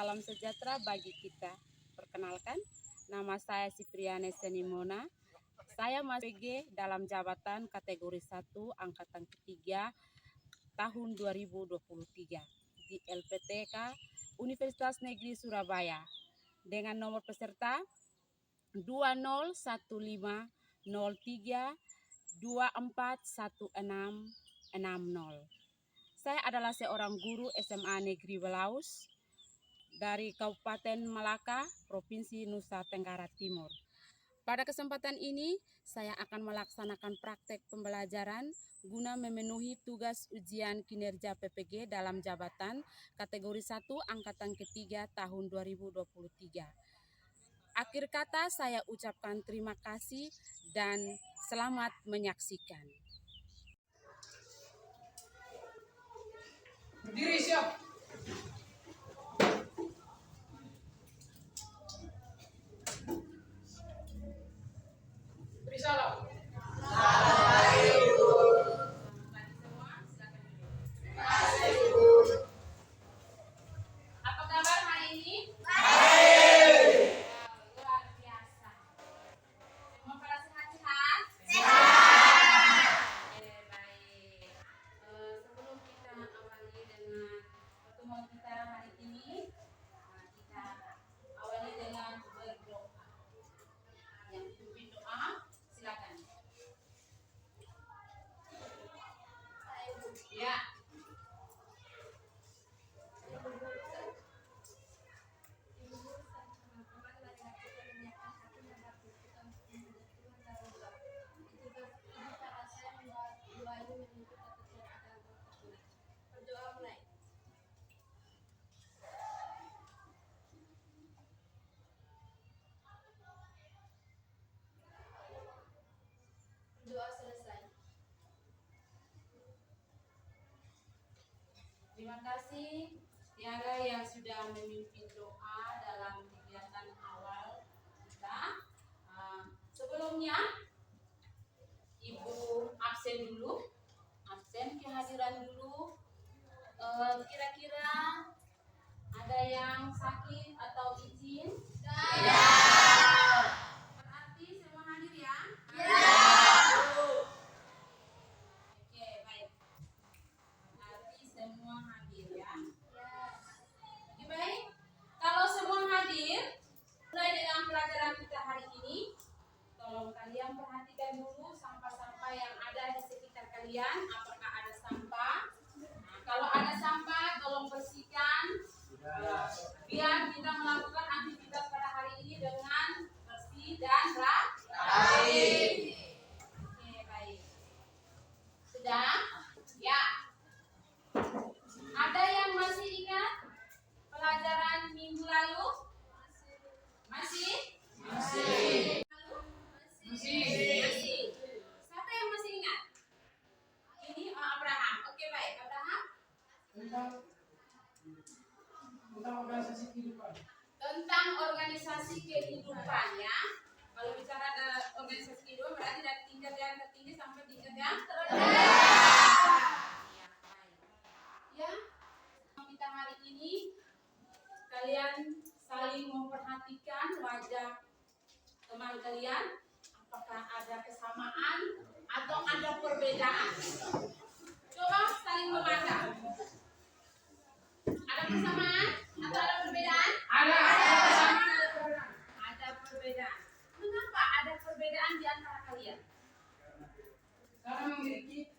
salam sejahtera bagi kita. Perkenalkan, nama saya Sipriane Senimona. Saya masuk PG dalam jabatan kategori 1 angkatan ketiga tahun 2023 di LPTK Universitas Negeri Surabaya dengan nomor peserta 201503241660. Saya adalah seorang guru SMA Negeri Belaus dari Kabupaten Malaka, Provinsi Nusa Tenggara Timur. Pada kesempatan ini, saya akan melaksanakan praktek pembelajaran guna memenuhi tugas ujian kinerja PPG dalam jabatan kategori 1 angkatan ketiga tahun 2023. Akhir kata saya ucapkan terima kasih dan selamat menyaksikan. Berdiri, siap. Beri salam. Apa kabar hari ini? Luar biasa. Semua pada sehat-sehat? Baik. Sebelum kita awali dengan pertemuan kita hari ini, kita awali dengan berdoa. Yang pimpin doa, silakan. Ya. Doa selesai. Terima kasih Tiara yang sudah memimpin doa dalam kegiatan awal kita. Sebelumnya, Ibu absen dulu, absen kehadiran dulu. Kira-kira ada yang sakit atau izin? Tidak. Berarti semua hadir ya? Ya. Oke, baik. Berarti semua hadir ya? Oke, baik. Kalau semua hadir, mulai dengan pelajaran kita hari ini. Tolong kalian perhatikan dulu sampah-sampah yang ada di sekitar kalian. Apakah ada sampah? Nah, kalau ada sampah, tolong bersihkan. Biar kita melakukan aktivitas pada hari ini dengan bersih dan rapi. Oke, baik. Sudah? Ya. Ada yang masih ingat pelajaran minggu lalu? Masih? Masih. Masih. Siapa yang masih ingat? Ini Abraham. Oke, baik. Abraham. Tentang organisasi kehidupan. Tentang organisasi kehidupan ya. Kalau bicara organisasi kehidupan berarti dari tingkat yang tertinggi sampai tingkat yang terendah. Ya, baik. Ya, kita hari ini kalian saling memperhatikan wajah teman kalian. Apakah ada kesamaan atau ada perbedaan? Coba saling memandang. Ada kesamaan atau ada perbedaan? Ada. Ada perbedaan. Mengapa ada perbedaan di antara kalian? Karena memiliki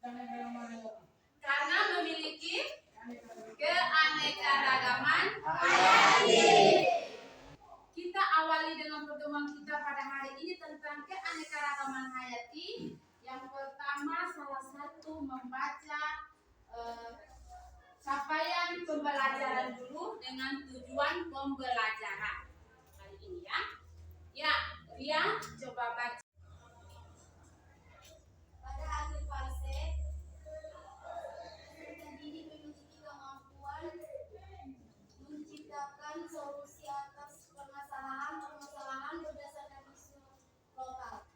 keanekaragaman. Karena memiliki keanekaragaman. Kita awali dengan pertemuan kita pada hari ini tentang keanekaragaman hayati. Yang pertama, salah satu membaca capaian pembelajaran dulu dengan tujuan pembelajaran hari ini ya. Ya, Ria, coba baca. Pada akhir fase, peserta didik memiliki kemampuan menciptakan solusi atas permasalahan berdasarkan isu lokal.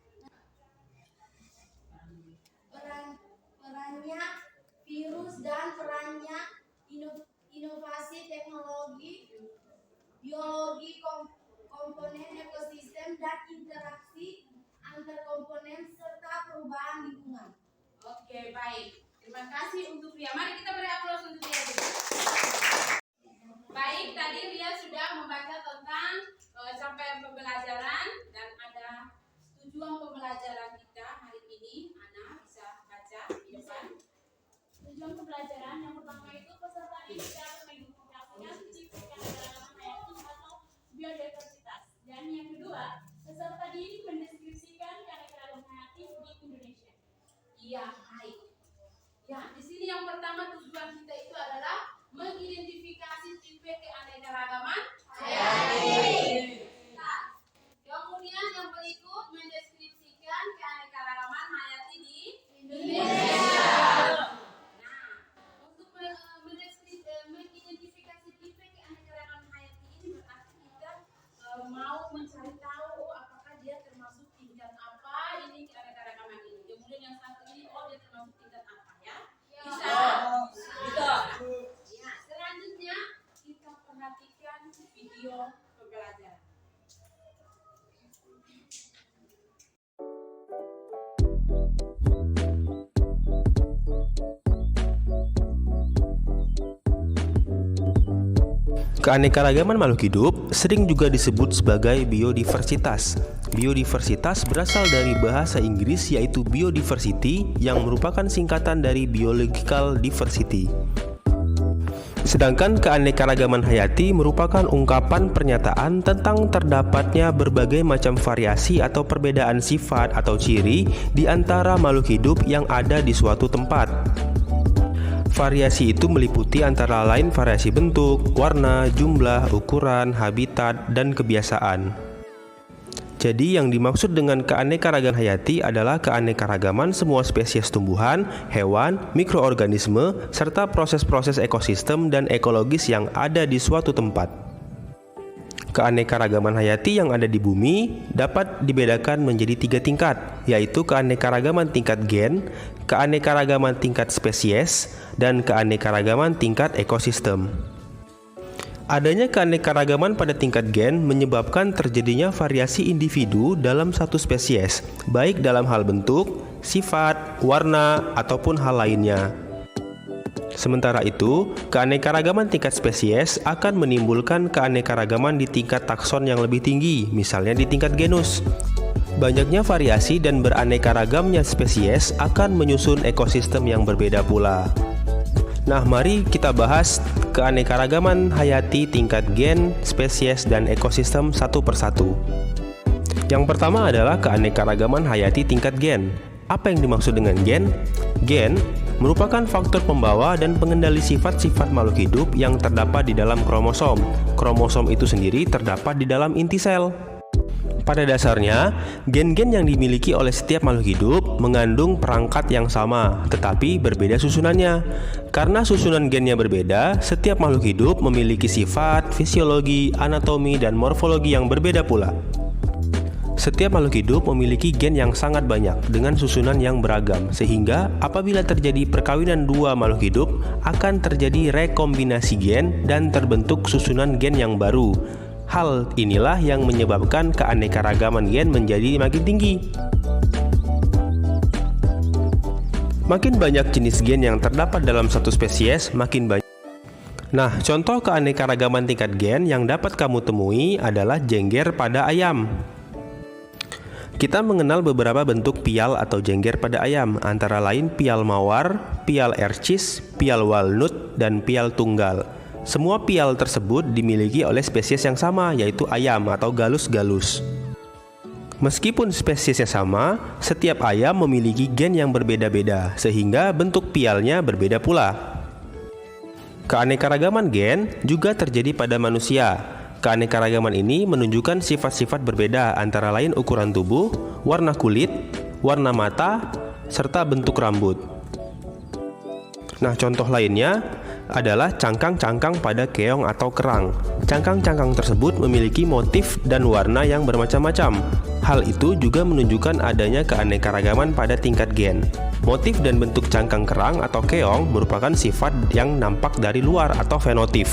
Perannya virus dan perannya inovasi teknologi baik. Terima kasih untuk Ria. Mari kita beri aplaus untuk Ria dulu. Baik, tadi Ria sudah membaca tentang capaian pembelajaran dan ada tujuan pembelajaran kita hari ini. Ana bisa baca di depan. Tujuan pembelajaran yang pertama itu peserta didik dapat mengidentifikasikan tipe keanekaragaman hayati atau biodiversitas. Dan yang kedua, peserta didik mendeskripsikan keanekaragaman hayati di Indonesia. Iya, baik. Ya, di sini yang pertama tujuan kita itu adalah mengidentifikasi tipe keanekaragaman hayati. Nah, kemudian yang berikut mendeskripsikan keanekaragaman hayati di Indonesia. Nah, untuk mengidentifikasi tipe keanekaragaman hayati ini berarti kita mau mencari tahu apakah dia termasuk tingkat apa ini keanekaragaman ini. Kemudian yang satu ini dia termasuk tingkat apa ya? Bisa? Bisa. Ya, selanjutnya kita perhatikan video pembelajaran. Keanekaragaman makhluk hidup sering juga disebut sebagai biodiversitas. Biodiversitas berasal dari bahasa Inggris yaitu biodiversity yang merupakan singkatan dari biological diversity. Sedangkan keanekaragaman hayati merupakan ungkapan pernyataan tentang terdapatnya berbagai macam variasi atau perbedaan sifat atau ciri di antara makhluk hidup yang ada di suatu tempat. Variasi itu meliputi antara lain variasi bentuk, warna, jumlah, ukuran, habitat, dan kebiasaan. Jadi yang dimaksud dengan keanekaragaman hayati adalah keanekaragaman semua spesies tumbuhan, hewan, mikroorganisme, serta proses-proses ekosistem dan ekologis yang ada di suatu tempat. Keanekaragaman hayati yang ada di bumi dapat dibedakan menjadi 3 tingkat, yaitu keanekaragaman tingkat gen, keanekaragaman tingkat spesies, dan keanekaragaman tingkat ekosistem. Adanya keanekaragaman pada tingkat gen menyebabkan terjadinya variasi individu dalam satu spesies, baik dalam hal bentuk, sifat, warna, ataupun hal lainnya. Sementara itu, keanekaragaman tingkat spesies akan menimbulkan keanekaragaman di tingkat takson yang lebih tinggi, misalnya di tingkat genus. Banyaknya variasi dan beraneka ragamnya spesies akan menyusun ekosistem yang berbeda pula. Nah, mari kita bahas keanekaragaman hayati tingkat gen, spesies, dan ekosistem satu persatu. Yang pertama adalah keanekaragaman hayati tingkat gen. Apa yang dimaksud dengan gen? Gen merupakan faktor pembawa dan pengendali sifat-sifat makhluk hidup yang terdapat di dalam kromosom. Kromosom itu sendiri terdapat di dalam inti sel. Pada dasarnya, gen-gen yang dimiliki oleh setiap makhluk hidup mengandung perangkat yang sama, tetapi berbeda susunannya. Karena susunan gennya berbeda, setiap makhluk hidup memiliki sifat, fisiologi, anatomi, dan morfologi yang berbeda pula. Setiap makhluk hidup memiliki gen yang sangat banyak dengan susunan yang beragam, sehingga apabila terjadi perkawinan dua makhluk hidup, akan terjadi rekombinasi gen dan terbentuk susunan gen yang baru. Hal inilah yang menyebabkan keanekaragaman gen menjadi makin tinggi. Makin banyak jenis gen yang terdapat dalam satu spesies, makin banyak. Nah, contoh keanekaragaman tingkat gen yang dapat kamu temui adalah jengger pada ayam. Kita mengenal beberapa bentuk pial atau jengger pada ayam, antara lain pial mawar, pial ercis, pial walnut, dan pial tunggal. Semua pial tersebut dimiliki oleh spesies yang sama, yaitu ayam atau galus-galus. Meskipun spesiesnya sama, setiap ayam memiliki gen yang berbeda-beda, sehingga bentuk pialnya berbeda pula. Keanekaragaman gen juga terjadi pada manusia. Keanekaragaman ini menunjukkan sifat-sifat berbeda antara lain ukuran tubuh, warna kulit, warna mata, serta bentuk rambut. Nah, contoh lainnya adalah cangkang-cangkang pada keong atau kerang. Cangkang-cangkang tersebut memiliki motif dan warna yang bermacam-macam. Hal itu juga menunjukkan adanya keanekaragaman pada tingkat gen. Motif dan bentuk cangkang kerang atau keong merupakan sifat yang nampak dari luar atau fenotip.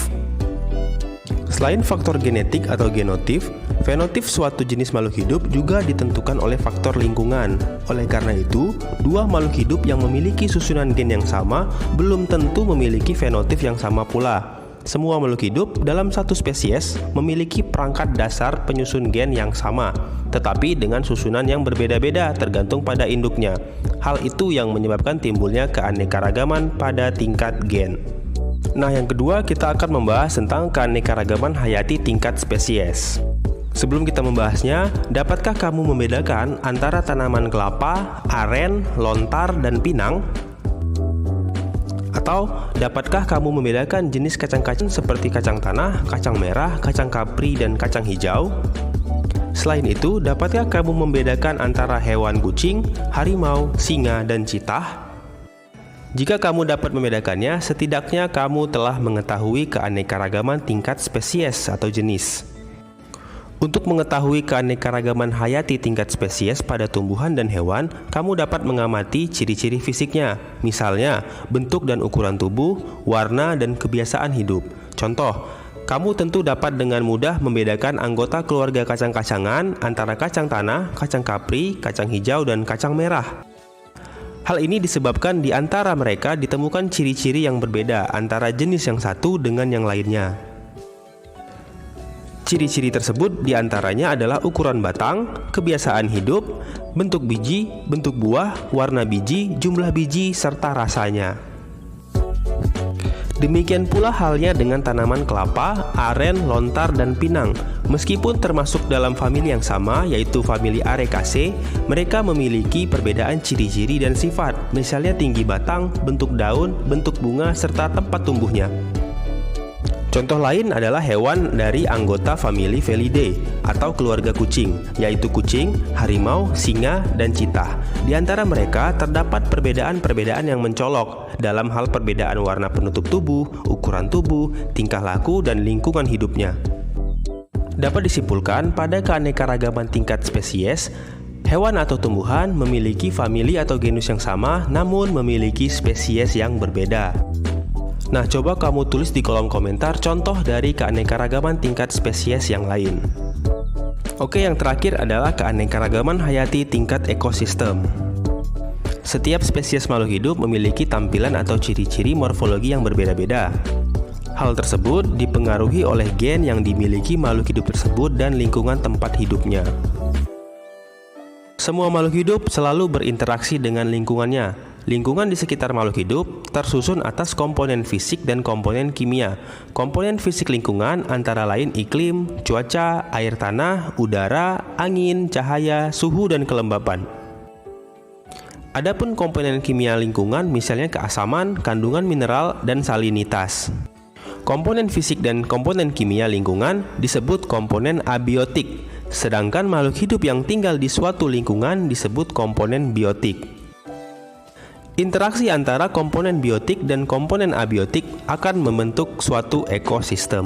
Selain faktor genetik atau genotip, fenotip suatu jenis makhluk hidup juga ditentukan oleh faktor lingkungan. Oleh karena itu, dua makhluk hidup yang memiliki susunan gen yang sama belum tentu memiliki fenotip yang sama pula. Semua makhluk hidup dalam satu spesies memiliki perangkat dasar penyusun gen yang sama, tetapi dengan susunan yang berbeda-beda tergantung pada induknya. Hal itu yang menyebabkan timbulnya keanekaragaman pada tingkat gen. Nah, yang kedua kita akan membahas tentang keanekaragaman hayati tingkat spesies. Sebelum kita membahasnya, dapatkah kamu membedakan antara tanaman kelapa, aren, lontar, dan pinang? Atau dapatkah kamu membedakan jenis kacang-kacang seperti kacang tanah, kacang merah, kacang kapri, dan kacang hijau? Selain itu, dapatkah kamu membedakan antara hewan kucing, harimau, singa, dan citah? Jika kamu dapat membedakannya, setidaknya kamu telah mengetahui keanekaragaman tingkat spesies atau jenis. Untuk mengetahui keanekaragaman hayati tingkat spesies pada tumbuhan dan hewan, kamu dapat mengamati ciri-ciri fisiknya, misalnya bentuk dan ukuran tubuh, warna, dan kebiasaan hidup. Contoh, kamu tentu dapat dengan mudah membedakan anggota keluarga kacang-kacangan antara kacang tanah, kacang kapri, kacang hijau, dan kacang merah. Hal ini disebabkan di antara mereka ditemukan ciri-ciri yang berbeda antara jenis yang satu dengan yang lainnya. Ciri-ciri tersebut diantaranya adalah ukuran batang, kebiasaan hidup, bentuk biji, bentuk buah, warna biji, jumlah biji, serta rasanya. Demikian pula halnya dengan tanaman kelapa, aren, lontar, dan pinang. Meskipun termasuk dalam famili yang sama, yaitu famili Arecaceae, mereka memiliki perbedaan ciri-ciri dan sifat, misalnya tinggi batang, bentuk daun, bentuk bunga, serta tempat tumbuhnya. Contoh lain adalah hewan dari anggota famili Felidae atau keluarga kucing, yaitu kucing, harimau, singa, dan citah. Di antara mereka terdapat perbedaan-perbedaan yang mencolok dalam hal perbedaan warna penutup tubuh, ukuran tubuh, tingkah laku, dan lingkungan hidupnya. Dapat disimpulkan pada keanekaragaman tingkat spesies, hewan atau tumbuhan memiliki famili atau genus yang sama namun memiliki spesies yang berbeda. Nah, coba kamu tulis di kolom komentar contoh dari keanekaragaman tingkat spesies yang lain. Oke, yang terakhir adalah keanekaragaman hayati tingkat ekosistem. Setiap spesies makhluk hidup memiliki tampilan atau ciri-ciri morfologi yang berbeda-beda. Hal tersebut dipengaruhi oleh gen yang dimiliki makhluk hidup tersebut dan lingkungan tempat hidupnya. Semua makhluk hidup selalu berinteraksi dengan lingkungannya. Lingkungan di sekitar makhluk hidup tersusun atas komponen fisik dan komponen kimia. Komponen fisik lingkungan antara lain iklim, cuaca, air tanah, udara, angin, cahaya, suhu, dan kelembapan. Adapun komponen kimia lingkungan misalnya keasaman, kandungan mineral, dan salinitas. Komponen fisik dan komponen kimia lingkungan disebut komponen abiotik, sedangkan makhluk hidup yang tinggal di suatu lingkungan disebut komponen biotik. Interaksi antara komponen biotik dan komponen abiotik akan membentuk suatu ekosistem.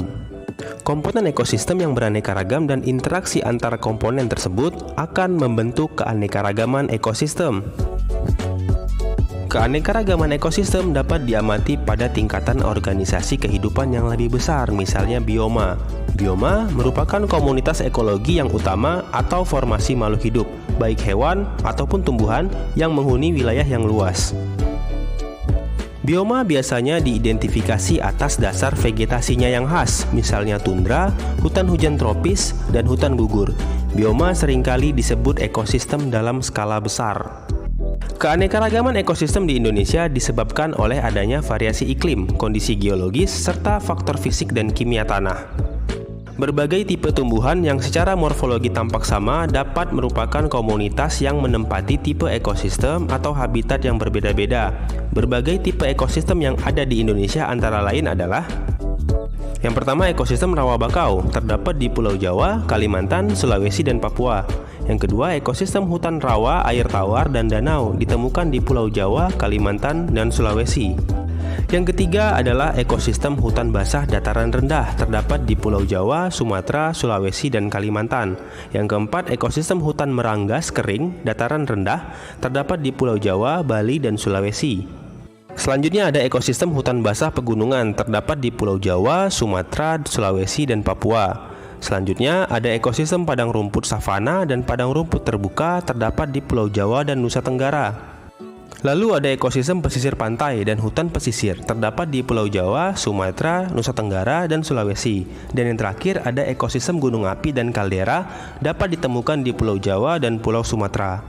Komponen ekosistem yang beraneka ragam dan interaksi antara komponen tersebut akan membentuk keanekaragaman ekosistem. Keanekaragaman ekosistem dapat diamati pada tingkatan organisasi kehidupan yang lebih besar, misalnya bioma. Bioma merupakan komunitas ekologi yang utama atau formasi makhluk hidup, baik hewan ataupun tumbuhan yang menghuni wilayah yang luas. Bioma biasanya diidentifikasi atas dasar vegetasinya yang khas, misalnya tundra, hutan hujan tropis, dan hutan gugur. Bioma seringkali disebut ekosistem dalam skala besar. Keanekaragaman ekosistem di Indonesia disebabkan oleh adanya variasi iklim, kondisi geologis, serta faktor fisik dan kimia tanah. Berbagai tipe tumbuhan yang secara morfologi tampak sama dapat merupakan komunitas yang menempati tipe ekosistem atau habitat yang berbeda-beda. Berbagai tipe ekosistem yang ada di Indonesia antara lain adalah: yang pertama, ekosistem rawa bakau, terdapat di Pulau Jawa, Kalimantan, Sulawesi, dan Papua. Yang kedua, ekosistem hutan rawa, air tawar, dan danau, ditemukan di Pulau Jawa, Kalimantan, dan Sulawesi. Yang ketiga adalah ekosistem hutan basah dataran rendah, terdapat di Pulau Jawa, Sumatera, Sulawesi, dan Kalimantan. Yang keempat, ekosistem hutan meranggas kering, dataran rendah, terdapat di Pulau Jawa, Bali, dan Sulawesi. Selanjutnya ada ekosistem hutan basah pegunungan terdapat di Pulau Jawa, Sumatera, Sulawesi, dan Papua. Selanjutnya ada ekosistem padang rumput savana dan padang rumput terbuka terdapat di Pulau Jawa dan Nusa Tenggara. Lalu ada ekosistem pesisir pantai dan hutan pesisir terdapat di Pulau Jawa, Sumatera, Nusa Tenggara, dan Sulawesi. Dan yang terakhir ada ekosistem gunung api dan kaldera dapat ditemukan di Pulau Jawa dan Pulau Sumatera.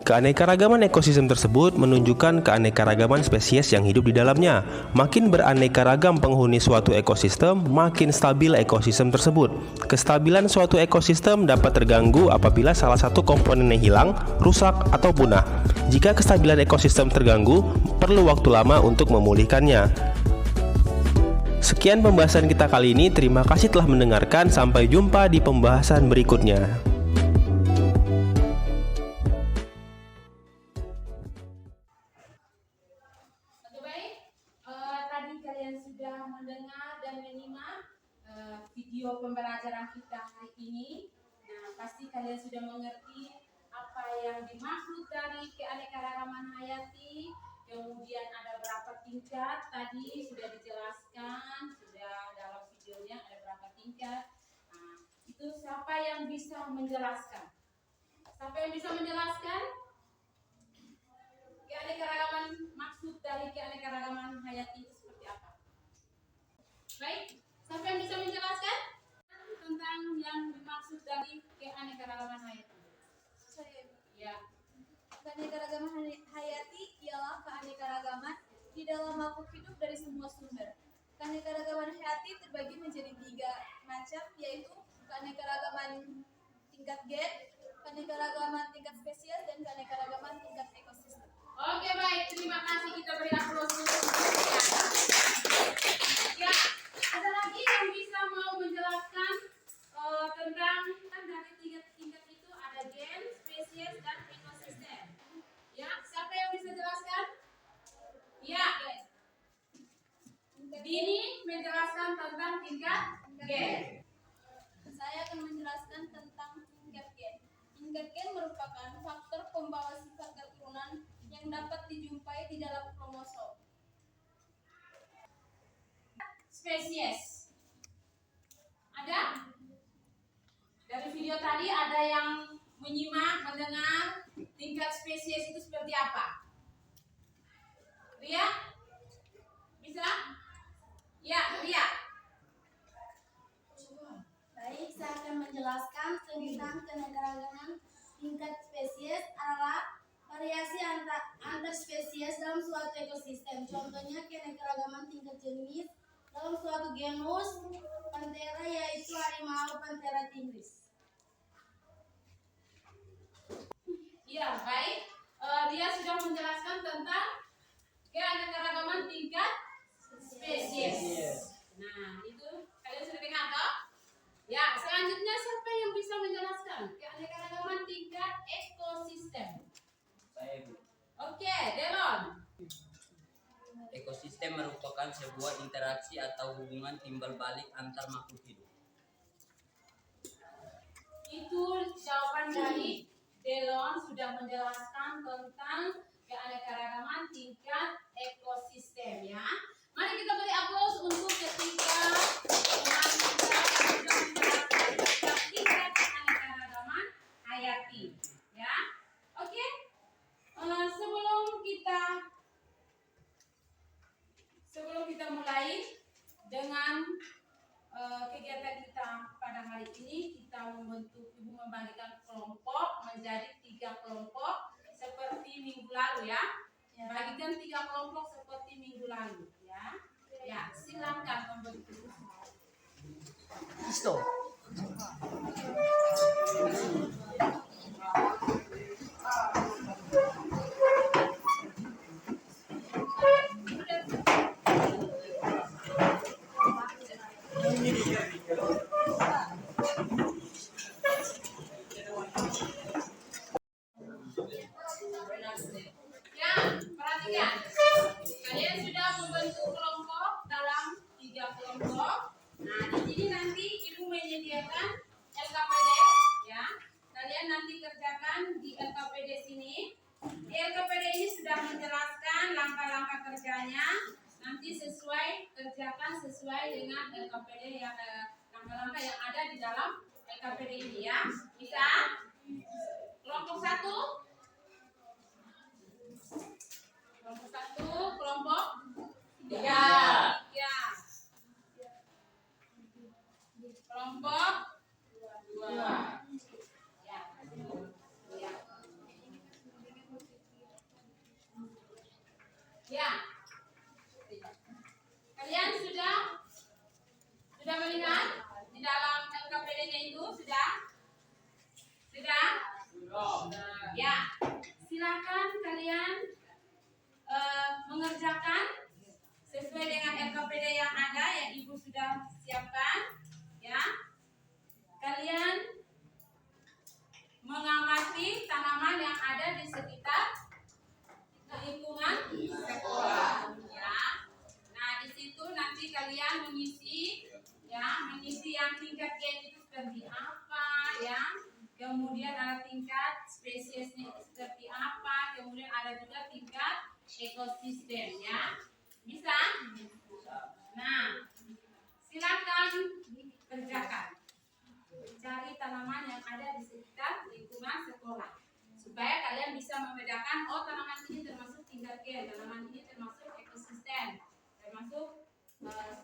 Keanekaragaman ekosistem tersebut menunjukkan keanekaragaman spesies yang hidup di dalamnya. Makin beraneka ragam penghuni suatu ekosistem, makin stabil ekosistem tersebut. Kestabilan suatu ekosistem dapat terganggu apabila salah satu komponennya hilang, rusak, atau punah. Jika kestabilan ekosistem terganggu, perlu waktu lama untuk memulihkannya. Sekian pembahasan kita kali ini. Terima kasih telah mendengarkan. Sampai jumpa di pembahasan berikutnya. Mendengar dan menyimak video pembelajaran kita hari ini. Nah, pasti kalian sudah mengerti apa yang dimaksud dari keanekaragaman hayati. Kemudian ada berapa tingkat tadi sudah dijelaskan, sudah dalam videonya ada berapa tingkat. Nah, itu siapa yang bisa menjelaskan? Siapa yang bisa menjelaskan? Keanekaragaman, maksud dari keanekaragaman hayati itu seperti apa? Baik, siapa yang bisa menjelaskan tentang yang dimaksud dari keanekaragaman hayati? Saya. Ya. Keanekaragaman hayati ialah keanekaragaman di dalam makhluk hidup dari semua sumber. Keanekaragaman hayati terbagi menjadi 3 macam, yaitu keanekaragaman tingkat gen, keanekaragaman tingkat spesies, dan keanekaragaman tingkat ekosistem. Oke, baik, terima kasih, kita beri aplaus dulu. Ya, ada lagi yang bisa mau menjelaskan tentang kan dari 3 tingkat itu ada gen, spesies, dan ekosistem. Ya, siapa yang bisa jelaskan? Ya, Dini menjelaskan tentang tingkat gen. Saya akan menjelaskan tentang tingkat gen. Tingkat gen merupakan faktor pembawa sifat keturunan yang dapat dijumpai di dalam kromosom. Spesies. Ada? Dari video tadi ada yang menyimak, mendengar tingkat spesies itu seperti apa? Ria? Bisa? Ya, Ria. Baik, saya akan menjelaskan tentang keanekaragaman tingkat spesies adalah variasi antar spesies dalam suatu ekosistem. Contohnya keanekaragaman tingkat jenis dalam suatu genus Panthera, yaitu harimau Panthera tigris. Ya, baik. Dia sudah menjelaskan tentang keanekaragaman tingkat spesies. Nah, itu kalian sudah dengar toh? Ya, selanjutnya siapa yang bisa menjelaskan keanekaragaman tingkat ekosistem? Saya, Bu. Oke, Delon. Ekosistem merupakan sebuah interaksi atau hubungan timbal balik antar makhluk hidup. Itu jawaban dari Delon sudah menjelaskan tentang keanekaragaman tingkat ekosistem ya. Mari kita beri aplaus untuk ketiga teman kita yang sudah menjelaskan tentang tingkat keanekaragaman hayati ya. Oke. Sebelum kita mulai dengan kegiatan kita pada hari ini, kita membagikan kelompok menjadi 3 kelompok seperti minggu lalu ya. Bagikan 3 kelompok seperti minggu lalu ya. Ya, silakan membentuk. Stop. Ya, perhatikan. Kalian sudah membentuk kelompok dalam 3 kelompok. Nah, di sini nanti Ibu menyediakan LKPD ya. Kalian nanti kerjakan di LKPD sini. Di LKPD ini sudah menjelaskan langkah-langkah kerjanya. Nanti kerjakan sesuai dengan LKPD yang langkah-langkah yang ada di dalam LKPD ini ya. Bisa? Kelompok 1. Kelompok 1, kelompok 3. Ya. Kelompok 2. Ya. Ya. Ya. Kalian sudah melihat di dalam LKPD-nya itu sudah? Ya. Silakan kalian mengerjakan sesuai dengan LKPD yang ada yang Ibu sudah siapkan ya. Kalian mengamati tanaman yang ada di sekitar lingkungan sekolah ya. Nah, di situ nanti kalian mengisi yang tingkat gen itu seperti apa ya. Kemudian ada tingkat spesiesnya seperti apa, kemudian ada juga tingkat ekosistem ya. Bisa? Nah, silakan kerjakan. Cari tanaman yang ada di sekitar lingkungan sekolah supaya kalian bisa membedakan tanaman ini termasuk tingkat gen, tanaman ini termasuk ekosistem, termasuk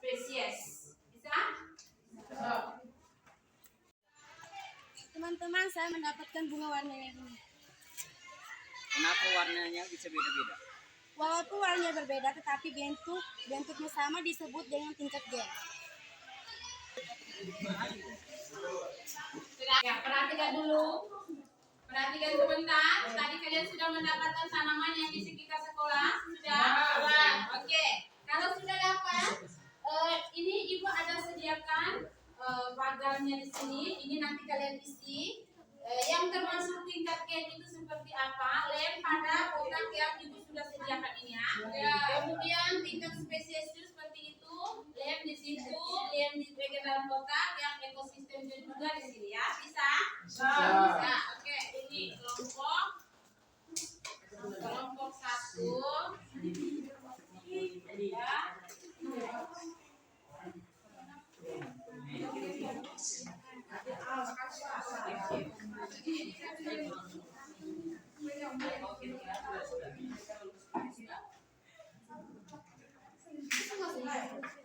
spesies. Bisa? Teman-teman, saya mendapatkan bunga warnanya ini. Kenapa warnanya bisa beda-beda? Walaupun warnanya berbeda, tetapi bentuknya sama disebut dengan tingkat gen. Ya, perhatikan dulu. Perhatikan sebentar. Tadi kalian sudah mendapatkan tanaman yang di sekitar sekolah? Sudah? Oke. Kalau sudah dapat, ini Ibu ada sediakan pagarnya di sini. Ini nanti kalian isi. Yang termasuk tingkat gen itu seperti apa? Lem pada kotak yang Ibu sudah sediakan ini ya. Kemudian tingkat spesies itu seperti itu. Lem di situ, lem di bagian dalam kotak, yang ekosistemnya juga di sini ya. Bisa? Bisa. Oke, ini kelompok 1. Ya.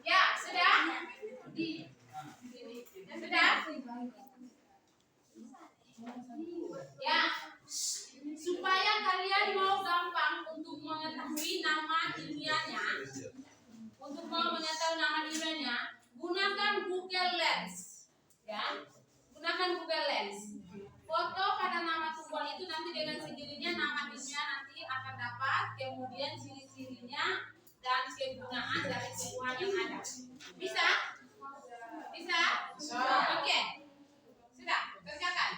Ya, sudah? Sudah? Ya. Supaya kalian mau gampang untuk mengetahui nama ilmiahnya, gunakan Google Lens. Ya. Gunakan Google Lens. Foto pada nama tumbuhan itu nanti dengan sendirinya nama ilmiah nanti akan dapat, kemudian ciri-cirinya dan kegunaan dari tumbuhan yang ada. Bisa? Bisa? Oke. Sudah, kerjakan.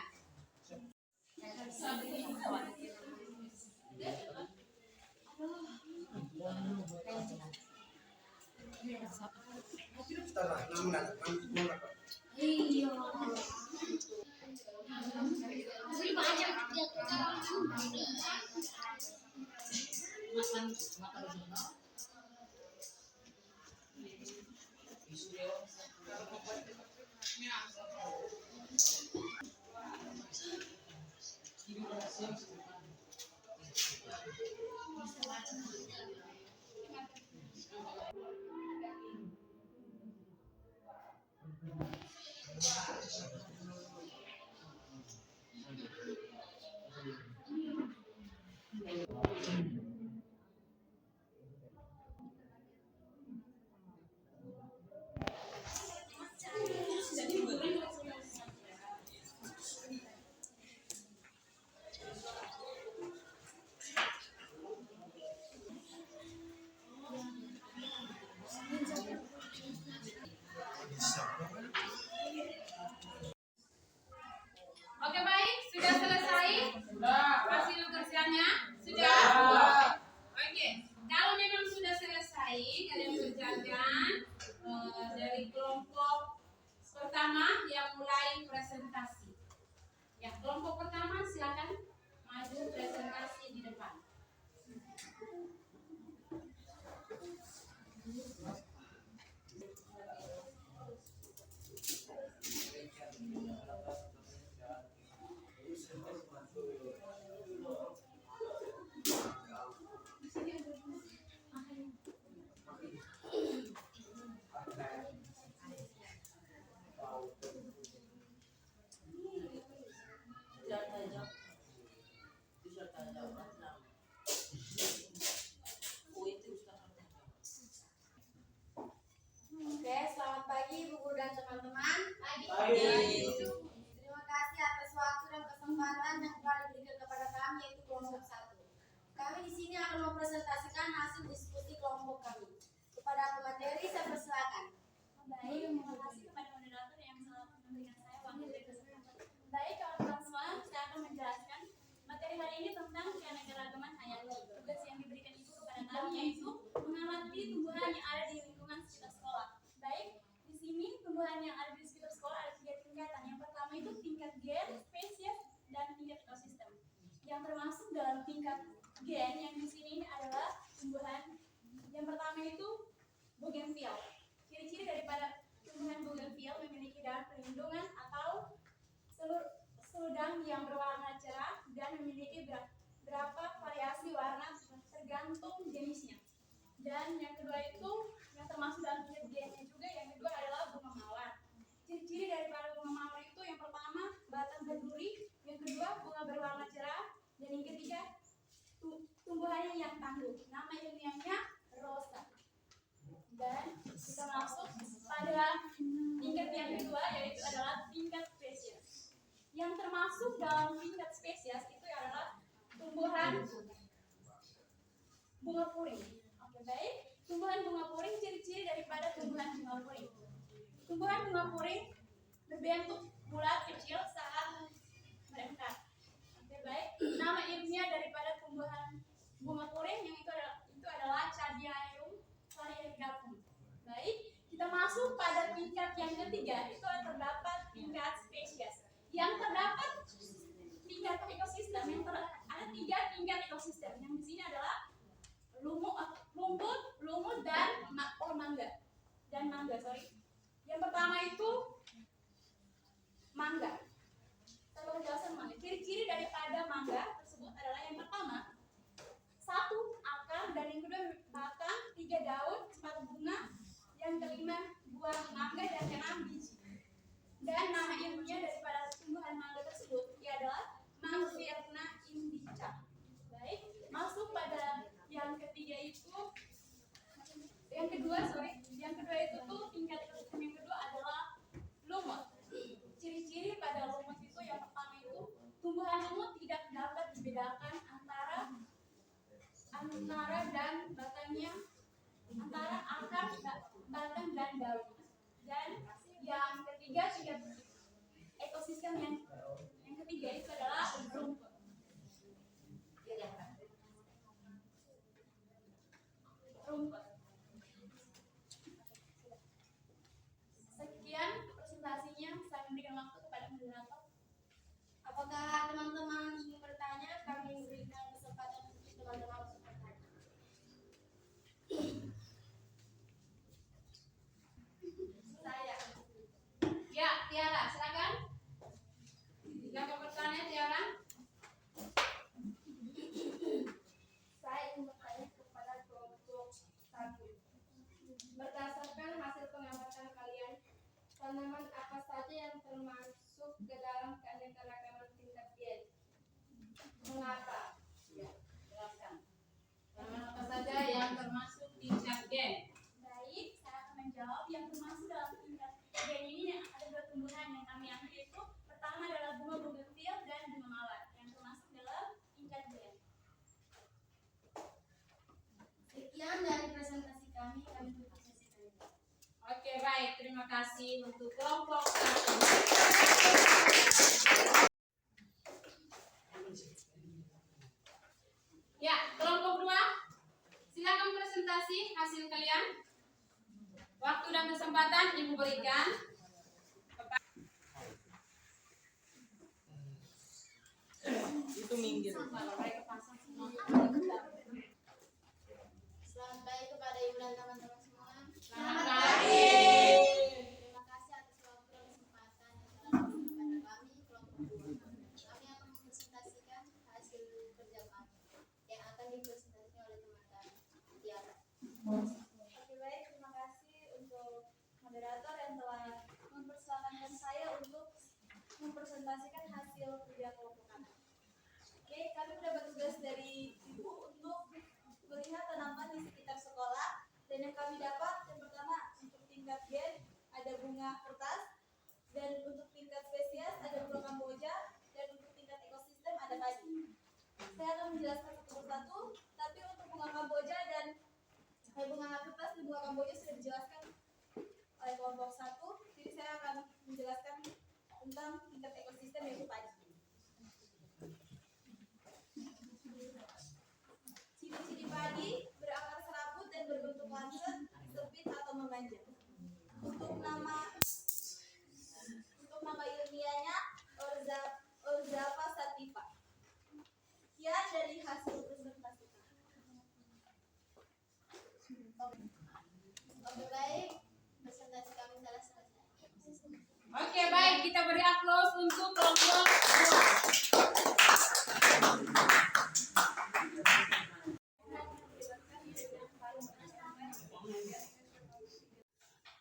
Oke, selamat pagi Ibu Guru dan teman-teman. Terima kasih atas waktu dan kesempatan yang telah diberikan kepada kami yaitu kelompok 1. Kami di sini akan mempresentasikan hasil diskusi kelompok kami. Kepada aku materi, saya persilakan. Baik, terima kasih kepada moderator yang telah memberikan saya waktu dan kesempatan. Baik, kawan-kawan semua, saya akan menjelaskan materi hari ini tentang keanekaragaman hayati. Tugas yang diberikan Ibu kepada kami yaitu mengamati tumbuhan yang ada di lingkungan sekitar sekolah. Baik, di sini tumbuhan yang ada di sekitar sekolah ada 3 tingkatan. Yang pertama itu tingkat gen, spesies, dan tingkat ekosistem. Yang termasuk dalam tingkat gen yang di sini adalah tumbuhan yang pertama itu bougainville. Ciri-ciri daripada tumbuhan bougainville memiliki daun perlindungan atau seludang yang berwarna cerah dan memiliki berapa variasi warna tergantung jenisnya. Dan yang kedua itu yang termasuk dalam tingkat gennya juga, yang kedua adalah bunga mawar. Ciri-ciri daripada bunga mawar itu yang pertama batang berduri, yang kedua bunga berwarna cerah, dan yang ketiga tumbuhannya yang tangguh. Nama ilmiahnya rosa. Dan kita masuk pada tingkat yang kedua yaitu adalah tingkat spesies. Yang termasuk dalam tingkat spesies itu adalah tumbuhan bunga puring. Oke, baik. Tumbuhan bunga puring, ciri-ciri daripada tumbuhan bunga puring. Tumbuhan bunga puring berbentuk bulat kecil saat merengkat. Oke, baik. Nama ilmiah daripada tumbuhan bunga puring yang itu adalah Chadianum variegatum. Baik, kita masuk pada tingkat yang ketiga, itu terdapat tingkat spesies. Yang terdapat tingkat ekosistem, ada 3 tingkat ekosistem. Yang di sini adalah lumut dan mangga. Yang pertama itu mangga. Saya menjelaskan mangga. Ciri-ciri daripada mangga tersebut adalah yang pertama 1 akar, dan yang kedua batang, 3 daun, 4 bunga, yang kelima buah mangga, dan keenam biji. Dan nama ilmiah daripada tumbuhan mangga tersebut adalah Mangfirna indica. Baik, masuk pada yang ketiga itu yang kedua itu tuh tingkat ekosistem yang kedua adalah lumut. Ciri-ciri pada lumut itu yang pertama itu tumbuhan lumut tidak dapat dibedakan antara dan batangnya, antara akar, batang, dan daun. Dan yang ketiga tingkat ekosistem yang ketiga itu adalah rumput. Sekian presentasinya, saya memberikan waktu kepada moderator. Apakah teman-teman ingin bertanya? Kami berikan kesempatan untuk teman-teman untuk bertanya. Saya. Ya, Tiara, silakan. Silakan bertanya, Tiara. Saya ingin bertanya kepada kelompok 1. Berdasarkan hasil pengamatan kalian, tanaman apa saja yang termasuk ke dalam keanekaragaman tingkat gen? Mengapa? Ya, jelaskan. Tanaman apa saja yang termasuk tingkat gen? Baik, saya akan menjawab. Yang termasuk dalam tingkat gen ini ada 2 tumbuhan yang kami ambil, yaitu pertama adalah bunga bougainville dan bunga mawar yang termasuk dalam tingkat gen. Sekian dari presentasi kami tutup sesi kali ini. Oke, baik. Terima kasih untuk kelompok 1. Ya, kelompok 2. Silakan presentasi hasil kalian. Waktu dan kesempatan Ibu berikan. Itu minggir. Selamat pagi kepada Ibu dan teman-teman semua. Selamat pagi. Terima kasih atas waktu dan kesempatan yang telah diberikan kepada kami kelompok 2. Kami akan mempresentasikan hasil kerja kami yang akan dipresentasikan oleh teman kami, Tiara. Oke, baik, terima kasih untuk moderator yang telah mempersilahkan saya untuk mempresentasikan hasil kerja kelompok kami. Oke, kami sudah bertugas kelompoknya sudah dijelaskan oleh kelompok 1, jadi saya akan menjelaskan tentang tingkat ekosistem yaitu padi. Ciri-ciri padi berakar serabut dan berbentuk lancet, sempit atau memanjang. Untuk nama ilmiahnya Orzapa sativa. Sekian dari hasil presentasi. Oke, baik, presentasi kami telah selesai. Oke, baik, kita beri aplaus untuk kelompok 2.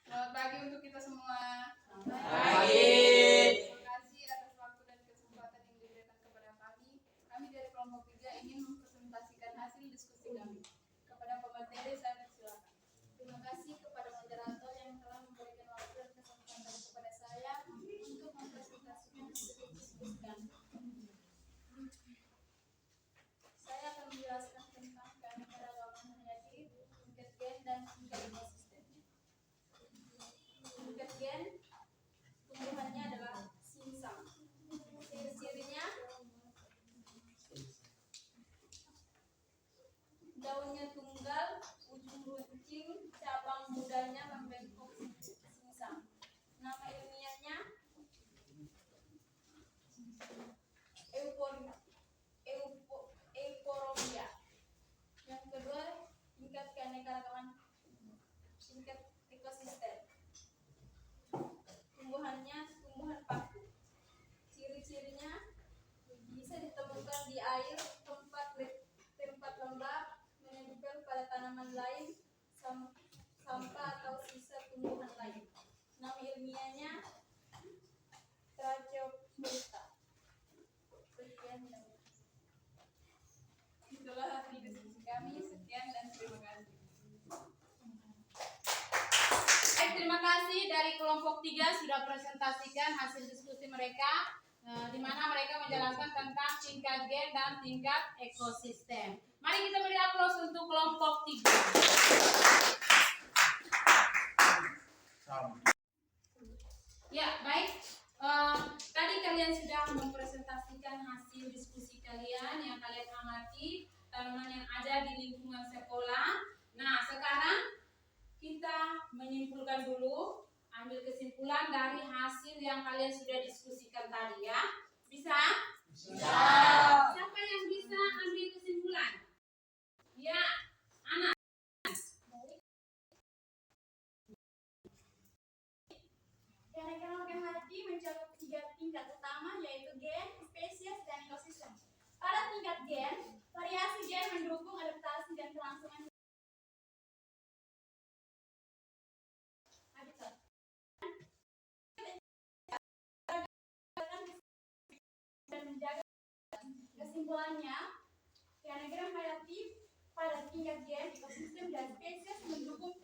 Selamat pagi untuk kita semua. Pagi. Terima kasih atas waktu dan kesempatan yang diberikan kepada kami. Kami dari kelompok 3 ingin mempresentasikan hasil diskusi kami. Kepada pemateri saya persilakan. Terima kasih kepada moderator yang telah memberikan waktu dan kesempatan kepada saya untuk mempresentasikan hasil diskusi kami. Saya akan menjelaskan tentang keanekaragaman hayati, tingkat gen dan tingkat ekosistem. Tingkat gen, tumbuhannya adalah singsang. Ciri-cirinya, daunnya tunggal, ujung runcing, cabang mudanya membentuk singsang. Nama ilmiahnya Euphorbia. Yang kedua, tingkat keanekaragaman, tingkat ekosistem. Tumbuhannya tumbuhan paku. Ciri-cirinya bisa ditemukan di air, tempat lembab, menempel pada tanaman lain, sampah atau sisa tumbuhan lain. Nama ilmiahnya Tracheophyta. Sekian dan Itulah hasil diskusi kami. Sekian dan terima kasih. Baik, terima kasih dari kelompok 3 sudah presentasikan hasil diskusi mereka, di mana mereka menjelaskan tentang tingkat gen dan tingkat ekosistem. Mari kita beri aplaus untuk kelompok 3. Ya, baik. Tadi kalian sudah mempresentasikan hasil diskusi kalian yang kalian amati tanaman yang ada di lingkungan sekolah. Nah, sekarang kita menyimpulkan dulu, ambil kesimpulan dari hasil yang kalian sudah diskusikan tadi ya. Bisa? Bisa. Siapa yang bisa ambil kesimpulan? Ya, Ana. Keanekaragaman hayati mencakup 3 tingkat utama, yaitu gen, spesies, dan ekosistem. Pada tingkat gen, variasi gen mendukung adaptasi dan kelangsungan habitat. Dan menjaga. Kesimpulannya, keanekaragaman hayati pada tingkat gen, ekosistem, dan spesies mendukung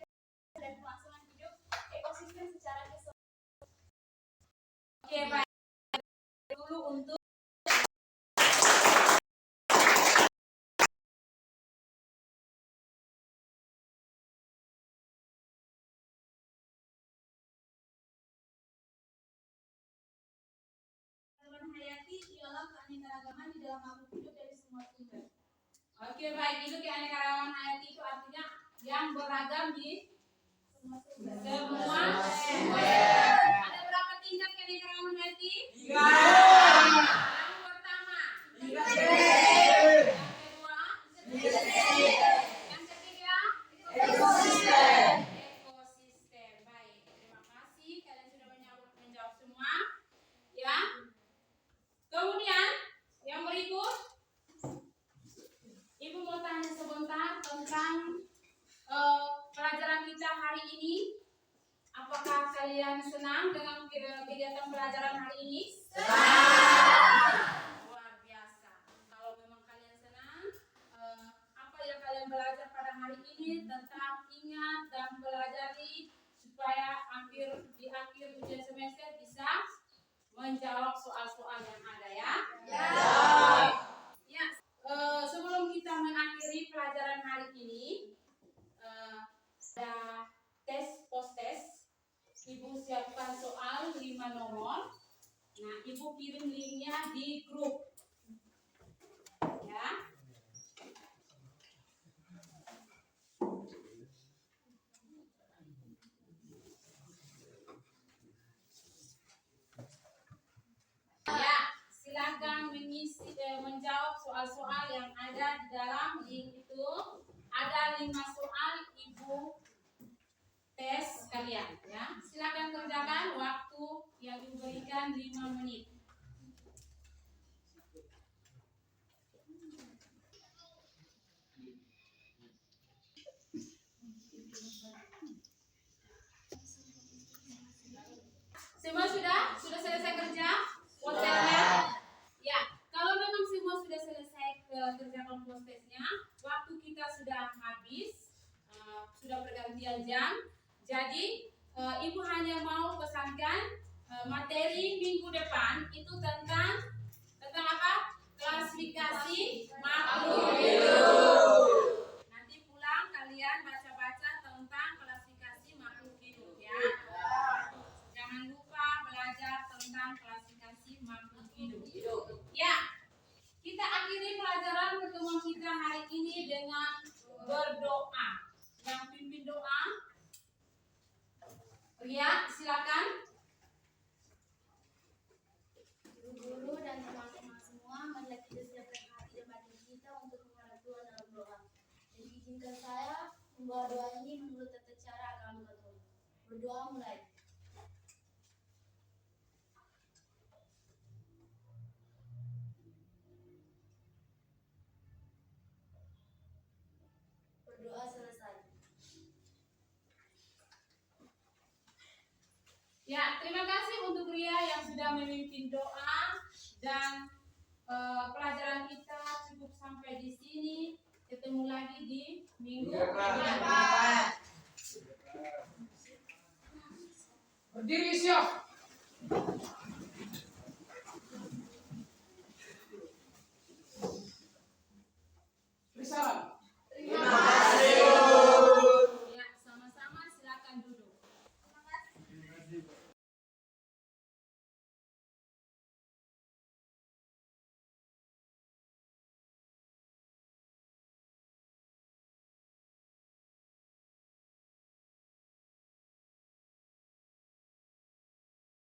dan kelangsungan hidup ekosistem secara keseluruhan. Oke, baik. Dulu untuk hayati ialah keanekaragaman di dalam makhluk hidup dari semua sumber. Oke, baik. Itu keanekaragaman hayati itu artinya yang beragam di semua sumber. Ada berapa tingkat keanekaragaman hayati? 3. Yang pertama. Yang kedua. Yang ketiga. Ekosistem. Baik. Terima kasih. Kalian sudah menjawab semua. Ya. Kemudian yang berikut, Ibu mau tanya sebentar tentang pelajaran kita hari ini. Apakah kalian senang dengan kegiatan pelajaran hari ini? Senang. Luar biasa. Kalau memang kalian senang, apa yang kalian belajar pada hari ini tetap ingat dan pelajari supaya di akhir ujian semester bisa menjawab soal-soal yang ada ya. Ya. Sebelum kita mengakhiri pelajaran hari ini, ada kirim linknya di grup. Ya. Ya, silakan menjawab soal-soal yang ada di dalam link itu. Ada 5 soal Ibu tes kalian ya. Silakan kerjakan, waktu yang diberikan 5 menit. Semua sudah selesai kerja? Kontennya? Ya, kalau memang semua sudah selesai kerja kompostesnya, waktu kita sudah habis, sudah pergantian jam. Jadi Ibu hanya mau pesankan materi minggu depan itu tentang apa? Klasifikasi makhluk hidup. Nanti pulang kalian baca-baca tentang klasifikasi makhluk hidup ya. Jangan lupa belajar tentang klasifikasi makhluk hidup. Ya, kita akhiri pelajaran pertemuan kita hari ini dengan berdoa. Yang pimpin doa, Ria, silakan. Guru dan teman-teman semua, marilah kita siapkan hati dan batin kita untuk menghadap Tuhan dalam doa. Dan izinkan saya membawa doa ini menurut tata cara agama Katolik. Berdoa mulai. Berdoa selesai. Ya, terima kasih untuk Ria yang sudah memimpin doa dan pelajaran kita cukup sampai di sini. Ketemu lagi di minggu depan. Berdiri siap. Beri salam.